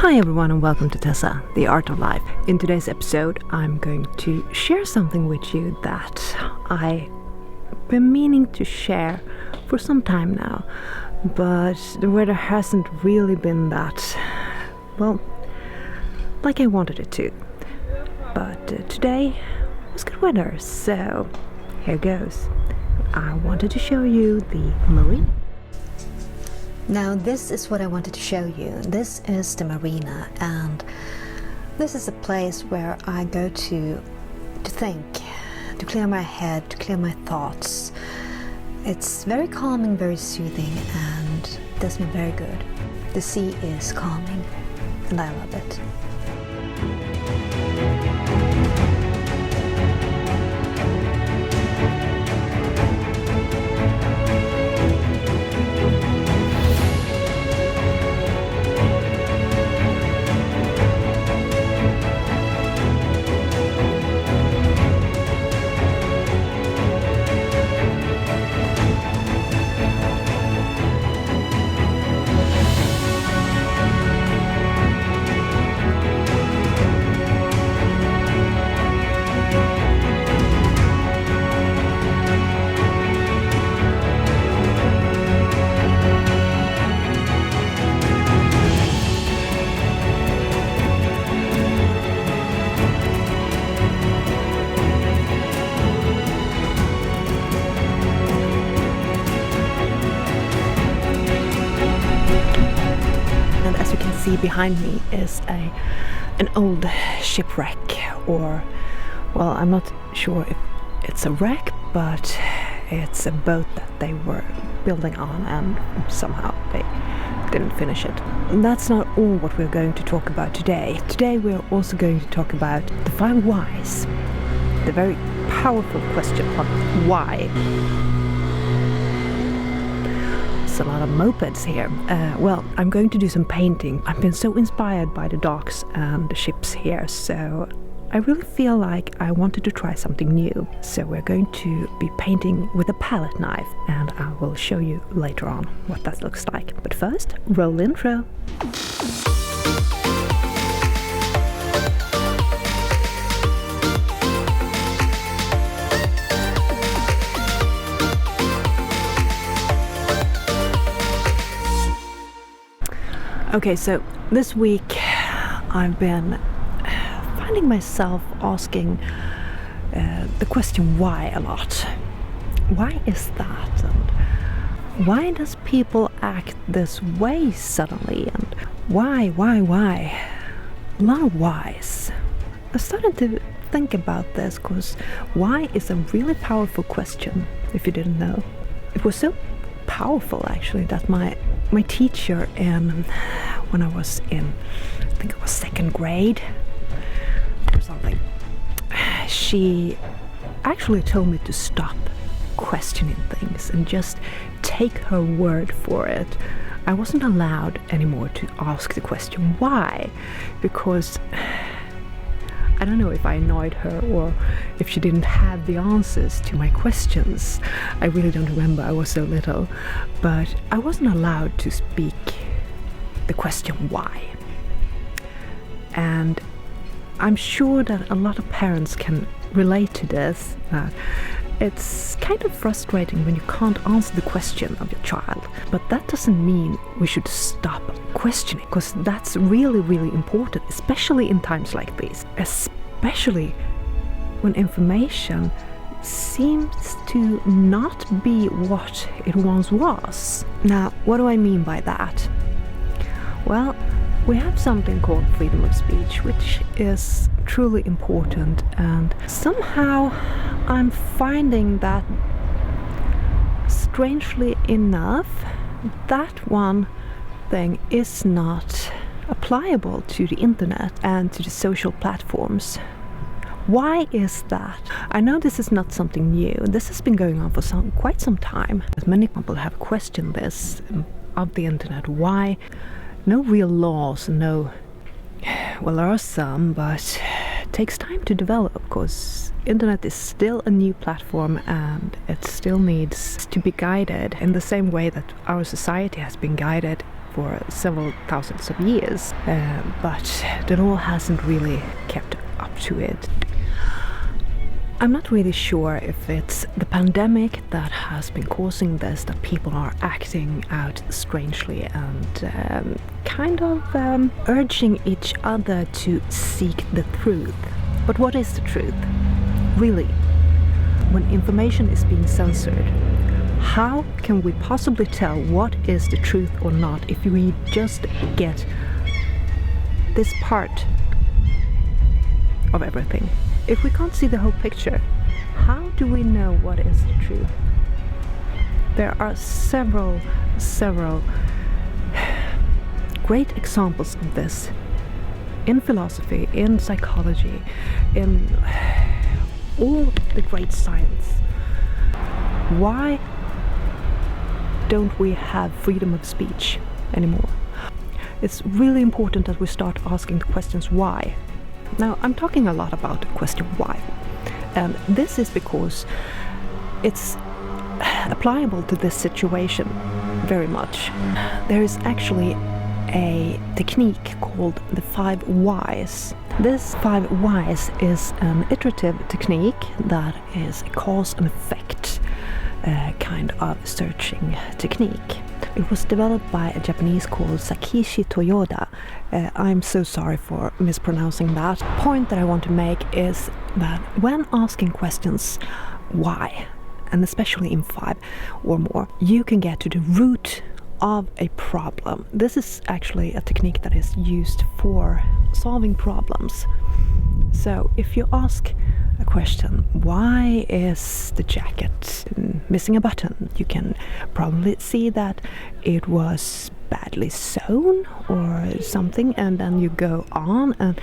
Hi everyone and welcome to ThessA, the art of life. In today's episode I'm going to share something with you that I've been meaning to share for some time now, but the weather hasn't really been that, well, like I wanted it to. But today was good weather, so here goes. I wanted to show you the marina. Now this is what I wanted to show you. This is the marina, and this is a place where I go to think, to clear my head, to clear my thoughts. It's very calming, very soothing, and does me very good. The sea is calming and I love it. See behind me is an old shipwreck, or, well, I'm not sure if it's a wreck, but it's a boat that they were building on and somehow they didn't finish it. And that's not all what we're going to talk about today. Today we're also going to talk about the 5 whys, the very powerful question of why. A lot of mopeds here. Well, I'm going to do some painting. I've been so inspired by the docks and the ships here, so I really feel like I wanted to try something new. So we're going to be painting with a palette knife, and I will show you later on what that looks like. But first, roll intro. Okay, so this week I've been finding myself asking the question why a lot. Why is that? And why does people act this way suddenly? And why? A lot of whys. I started to think about this because why is a really powerful question, if you didn't know. It was so powerful actually that my teacher when I was in, I think it was 2nd grade or something, she actually told me to stop questioning things and just take her word for it. I wasn't allowed anymore to ask the question why, because I don't know if I annoyed her or if she didn't have the answers to my questions. I really don't remember, I was so little. But I wasn't allowed to speak the question why. And I'm sure that a lot of parents can relate to this. It's kind of frustrating when you can't answer the question of your child. But that doesn't mean we should stop questioning, because that's really, really important, especially in times like these. Especially when information seems to not be what it once was. Now, what do I mean by that? Well, we have something called freedom of speech, which is truly important, and somehow I'm finding that, strangely enough, that one thing is not applicable to the internet and to the social platforms. Why is that? I know this is not something new. This has been going on for quite some time. Many people have questioned this of the internet. Why? No real laws, well, there are some, but it takes time to develop, because internet is still a new platform and it still needs to be guided in the same way that our society has been guided for several thousands of years, but the law hasn't really kept up to it. I'm not really sure if it's the pandemic that has been causing this, that people are acting out strangely and kind of urging each other to seek the truth. But what is the truth? Really? When information is being censored, how can we possibly tell what is the truth or not if we just get this part of everything? If we can't see the whole picture, how do we know what is the truth? There are several great examples of this in philosophy, in psychology, in all the great science. Why don't we have freedom of speech anymore? It's really important that we start asking the questions why. Now, I'm talking a lot about the question why, and this is because it's applicable to this situation very much. There is actually a technique called the 5 whys. This 5 whys is an iterative technique that is a cause and effect kind of searching technique. It was developed by a Japanese called Sakishi Toyoda. I'm so sorry for mispronouncing that. The point that I want to make is that when asking questions why, and especially in 5 or more, you can get to the root of a problem. This is actually a technique that is used for solving problems. So if you ask a question, why is the jacket missing a button? You can probably see that it was badly sewn or something, and then you go on and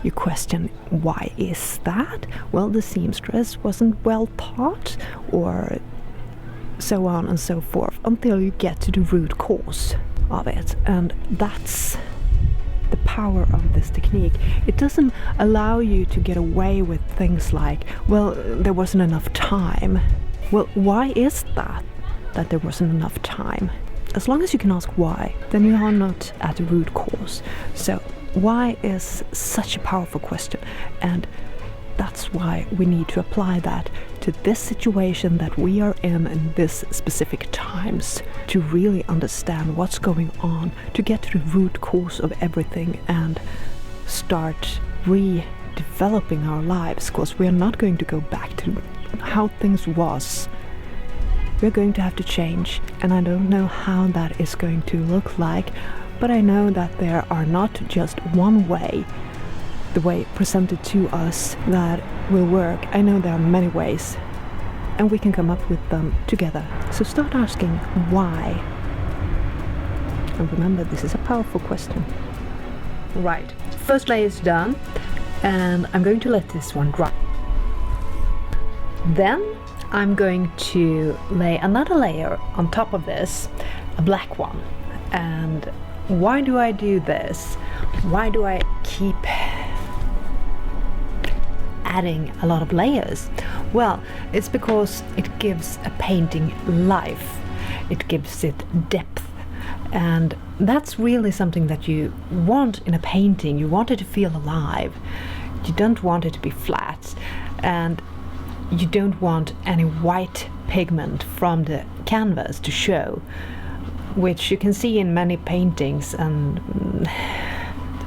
you question, why is that? Well, the seamstress wasn't well taught, or so on and so forth, until you get to the root cause of it. And that's the power of this technique. It doesn't allow you to get away with things like, well, there wasn't enough time. Well, why is that there wasn't enough time? As long as you can ask why, then you are not at the root cause. So why is such a powerful question, and that's why we need to apply that to this situation that we are in this specific times, to really understand what's going on, to get to the root cause of everything and start redeveloping our lives, because we are not going to go back to how things was. We're going to have to change, and I don't know how that is going to look like, but I know that there are not just one way, the way presented to us, that will work. I know there are many ways, and we can come up with them together. So start asking why. And remember, this is a powerful question. Right, first layer is done, and I'm going to let this one dry. Then I'm going to lay another layer on top of this, a black one. And why do I do this? Why do I keep adding a lot of layers? Well, it's because it gives a painting life. It gives it depth. And that's really something that you want in a painting. You want it to feel alive. You don't want it to be flat. And you don't want any white pigment from the canvas to show, which you can see in many paintings. And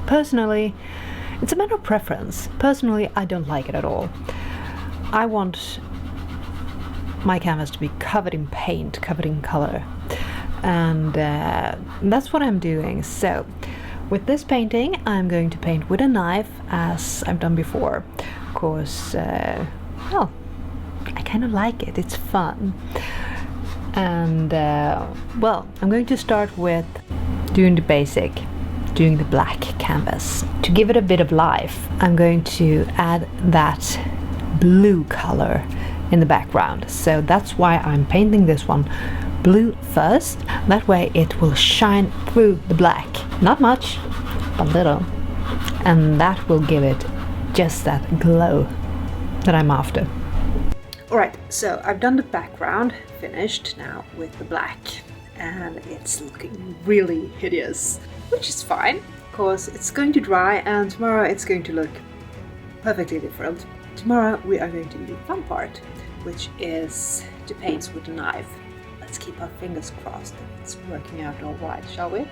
personally, it's a matter of preference. Personally, I don't like it at all. I want my canvas to be covered in paint, covered in color. And that's what I'm doing. So with this painting, I'm going to paint with a knife, as I've done before. Of course, well, I kind of like it. It's fun. And well, I'm going to start with doing the basic, doing the black canvas. To give it a bit of life, I'm going to add that blue color in the background. So that's why I'm painting this one blue first. That way it will shine through the black. Not much, but little. And that will give it just that glow that I'm after. Alright, so I've done the background, finished now with the black. and it's looking really hideous, which is fine, because it's going to dry and tomorrow it's going to look perfectly different. Tomorrow we are going to do the fun part, which is to paint with a knife. Let's keep our fingers crossed that it's working out all right, shall we?